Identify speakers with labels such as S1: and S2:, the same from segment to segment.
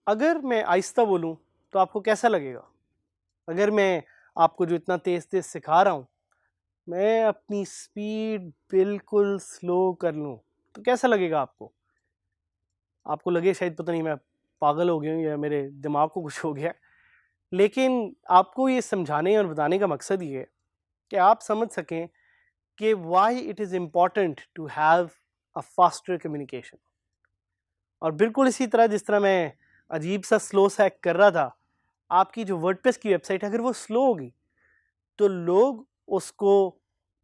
S1: अगर मैं आहिस्ता बोलूं तो आपको कैसा लगेगा? अगर मैं आपको जो इतना तेज तेज सिखा रहा हूं, मैं अपनी स्पीड बिल्कुल स्लो कर लूं तो कैसा लगेगा आपको? आपको लगे शायद पता नहीं मैं पागल हो गया हूं या मेरे दिमाग को कुछ हो गया। लेकिन आपको ये समझाने और बताने का मकसद ये है कि आप समझ सकें कि why it is important to have a faster communication. और बिल्कुल इसी तरह जिस तरह मैं अजीब सा स्लो सा एक्ट कर रहा था, आपकी जो वर्डप्रेस की वेबसाइट अगर वो स्लो होगी तो लोग उसको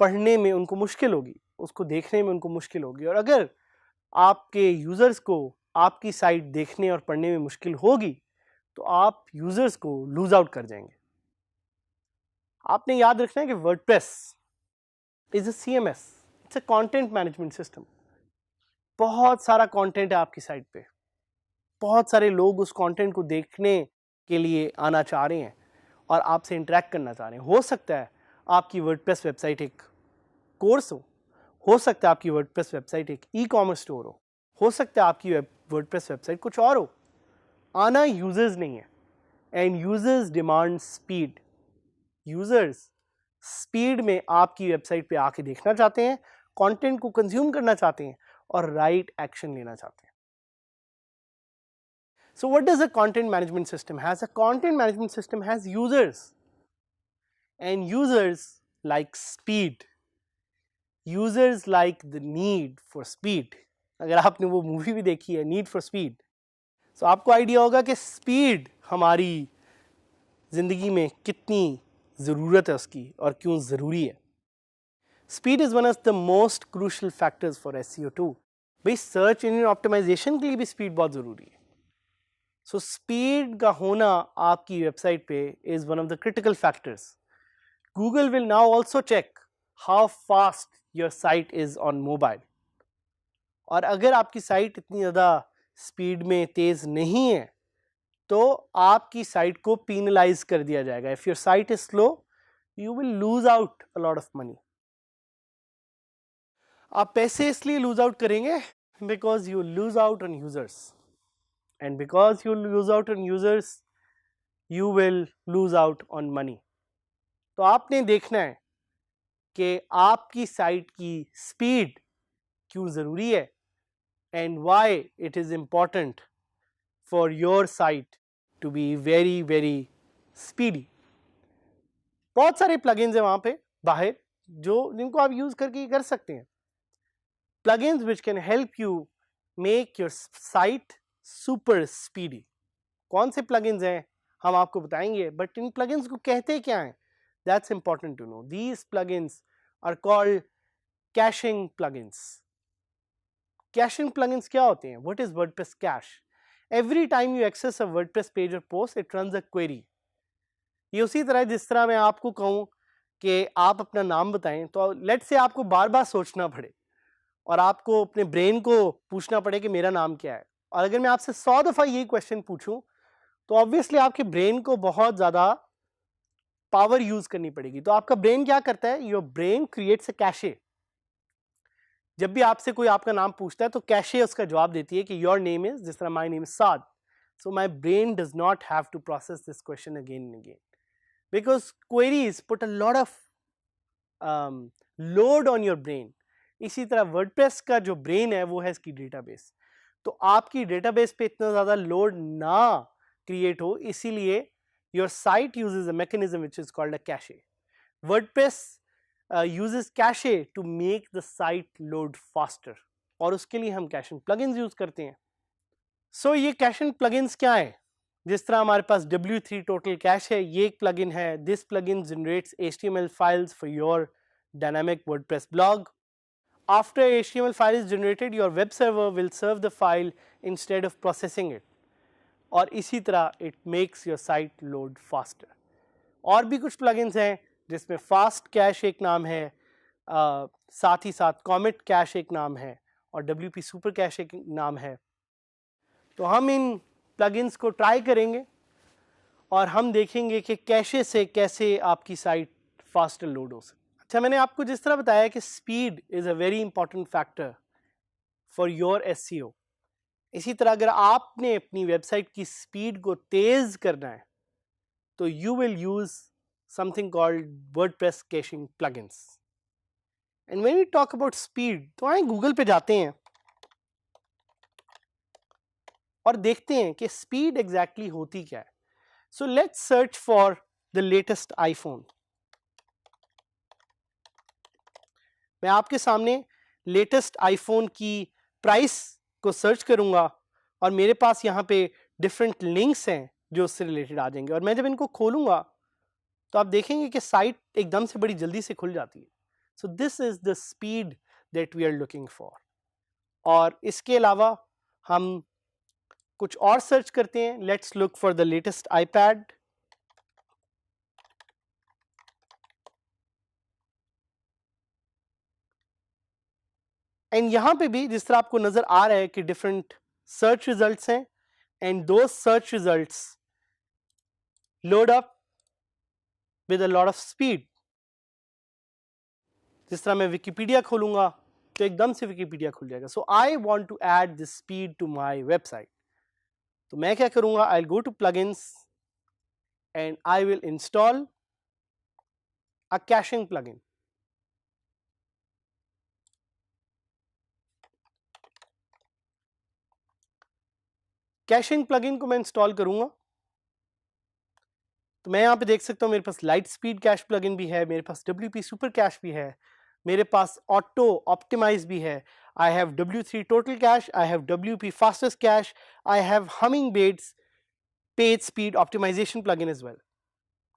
S1: पढ़ने में उनको मुश्किल होगी, उसको देखने में उनको मुश्किल होगी। और अगर आपके यूज़र्स को आपकी साइट देखने और पढ़ने में मुश्किल होगी तो आप यूज़र्स को लूज आउट कर जाएंगे। आपने याद रखना है कि WordPress is a CMS, it's a content management system. बहुत सारा कंटेंट है आपकी साइट पे, बहुत सारे लोग उस कंटेंट को देखने के लिए आना चाह रहे हैं और आपसे इंटरेक्ट करना चाह रहे हैं। हो सकता है आपकी वर्डप्रेस वेबसाइट एक कोर्स हो सकता है आपकी वर्डप्रेस वेबसाइट एक ई-कॉमर्स स्टोर हो सकता है आपकी वर्डप्रेस वेबसाइट कुछ और हो। आना यूजर्स नहीं है, and users demand speed. Users speed में आपकी वेबसाइट पे आके देखना चाहते हैं, कंटेंट को कंज्यूम करना चाहते हैं और राइट एक्शन लेना चाहते हैं। So what does a content management system has? A content management system has users, and users like speed. Users like the need for speed. अगर आपने वो मूवी भी देखी है नीड फॉर स्पीड, तो आपको आइडिया होगा कि स्पीड हमारी ज़िंदगी में कितनी ज़रूरत है उसकी और क्यों ज़रूरी है। Speed is one of the most crucial factors for SEO2। भाई सर्च इंजन ऑप्टिमाइजेशन के लिए भी स्पीड बहुत ज़रूरी है। सो स्पीड का होना आपकी वेबसाइट पे is one of the critical factors. Google will now also check how fast your site is on mobile. और अगर आपकी साइट इतनी ज़्यादा स्पीड में तेज़ नहीं है तो आपकी साइट को पीनलाइज कर दिया जाएगा। If your site is slow you will lose out a lot of money. आप पैसे इसलिए लूज आउट करेंगे because you lose out on users, and because you lose out on users you will lose out on money. तो आपने देखना है कि आपकी साइट की स्पीड क्यों ज़रूरी है and why it is important for your site to be very very speedy. बहुत सारे प्लगइन्स हैं वहाँ पे बाहर जिनको आप यूज़ करके कर सकते हैं। Plugins which can help you make your site super speedy. कौन से प्लगइन्स हैं हम आपको बताएंगे, बट इन प्लगइन्स को कहते क्या हैं, that's important to know. These plugins are called caching plugins. Caching plugins क्या होते हैं? What is WordPress cache? Every time you access a WordPress page और post it runs a query. ये उसी तरह जिस तरह मैं आपको कहूँ कि आप अपना नाम बताएं, तो लेट से आपको बार बार सोचना पड़े और आपको अपने ब्रेन को पूछना पड़े कि मेरा नाम क्या है। और अगर मैं आपसे 100 दफ़ा यही क्वेश्चन पूछूं तो ऑब्वियसली आपके ब्रेन को बहुत ज़्यादा पावर यूज करनी पड़ेगी। तो आपका ब्रेन क्या करता है? Your brain creates a cache. जब भी आपसे कोई आपका नाम पूछता है तो कैशे उसका जवाब देती है कि योर नेम इज, जिस तरह my name is Saad. So my brain does not have to process this question again and again because queries put a lot of load on your brain. इसी तरह वर्डप्रेस का जो ब्रेन है वो है इसकी डेटाबेस। तो आपकी डेटाबेस पे इतना ज़्यादा लोड ना क्रिएट हो, इसीलिए your site usage a mechanism which is called a cache. WordPress uses cache to make the site load faster, और उसके लिए हम कैशिंग प्लगइन्स यूज करते हैं। सो ये कैशिंग प्लगइन्स क्या है? जिस तरह हमारे पास W3 टोटल कैश है, ये एक प्लगइन है। This plugin generates HTML files for your dynamic WordPress blog. After HTML file is generated, your web server will serve the file instead of processing it. और इसी तरह it makes your site load faster. और भी कुछ plugins हैं जिसमें fast cash एक नाम है, साथ ही साथ कॉमेट कैश एक नाम है और WP सुपर कैश एक नाम है। तो हम इन प्लगइन्स को ट्राई करेंगे और हम देखेंगे कि कैशे से कैसे आपकी साइट फास्टर लोड हो सकती है। अच्छा, मैंने आपको जिस तरह बताया कि speed is a very important factor for your SEO, इसी तरह अगर आपने अपनी वेबसाइट की स्पीड को तेज करना है तो you will use something called WordPress caching plugins. And when we talk about speed, तो आए गूगल पे जाते हैं और देखते हैं कि स्पीड एग्जैक्टली होती क्या है। So let's search for the latest iPhone. मैं आपके सामने लेटेस्ट आईफोन की प्राइस को सर्च करूंगा और मेरे पास यहाँ पे डिफरेंट लिंक्स हैं जो उससे रिलेटेड आ जाएंगे, और मैं जब इनको खोलूंगा तो आप देखेंगे कि साइट एकदम से बड़ी जल्दी से खुल जाती है। So this is the speed that we are looking for. और इसके अलावा हम कुछ और सर्च करते हैं। Let's look for the latest iPad. And यहां पे भी जिस तरह आपको नजर आ रहा है कि डिफरेंट सर्च रिजल्ट्स हैं, and those search results load up with a lot of speed. जिस तरह मैं विकिपीडिया खोलूंगा तो एकदम से विकिपीडिया खुल जाएगा। So I want to add this speed to my website. तो मैं क्या करूंगा, I will go to plugins and I will install a caching plugin. Caching plugin को मैं इंस्टॉल करूंगा तो मैं यहां पे देख सकता हूं मेरे पास लाइट स्पीड कैश प्लगइन भी है, मेरे पास WP सुपर कैश भी है, मेरे पास ऑटो ऑप्टिमाइज भी है, I have W3 total cache, I have WP fastest cache, I have hummingbirds page speed optimization plugin as well.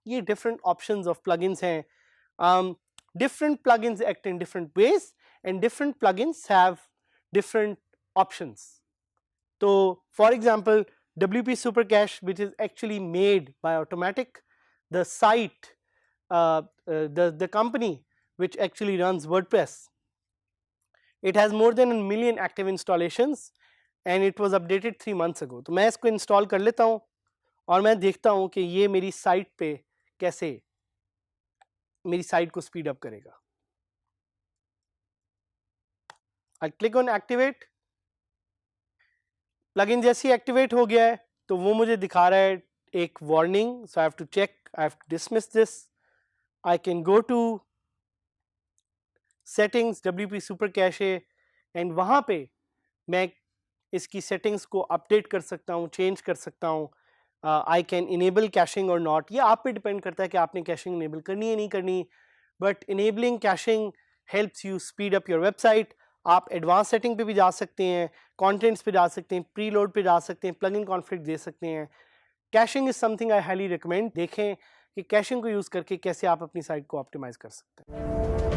S1: ये डिफरेंट ऑप्शंस ऑफ प्लगइन्स हैं। Different plugins act in different ways and different plugins have different options. तो for example WP Super Cache, which is actually made by Automatic, the site, the company which actually runs WordPress, it has more than 1 million active installations and it was updated 3 months ago. तो मैं इसको install कर लेता हूँ और मैं देखता हूँ कि ये मेरी साइट पे कैसे मेरी साइट को स्पीड अप करेगा। I click on activate। Plugin जैसे ही एक्टिवेट हो गया है तो वो मुझे दिखा रहा है एक warning. So I have to check, I have to dismiss this. I can go to settings WP super cache and वहाँ पे मैं इसकी सेटिंग्स को अपडेट कर सकता हूँ, चेंज कर सकता हूँ। आई कैन इनेबल कैशिंग और नॉट, ये आप पे डिपेंड करता है कि आपने कैशिंग इनेबल करनी है नहीं करनी, but enabling caching helps you speed up your website. आप एडवांस सेटिंग पे भी जा सकते हैं, कंटेंट्स पे जा सकते हैं, प्रीलोड पे जा सकते हैं, प्लगइन कॉन्फ्लिक्ट दे सकते हैं। Caching is something I highly recommend. देखें कि कैशिंग को यूज़ करके कैसे आप अपनी साइट को ऑप्टिमाइज कर सकते हैं।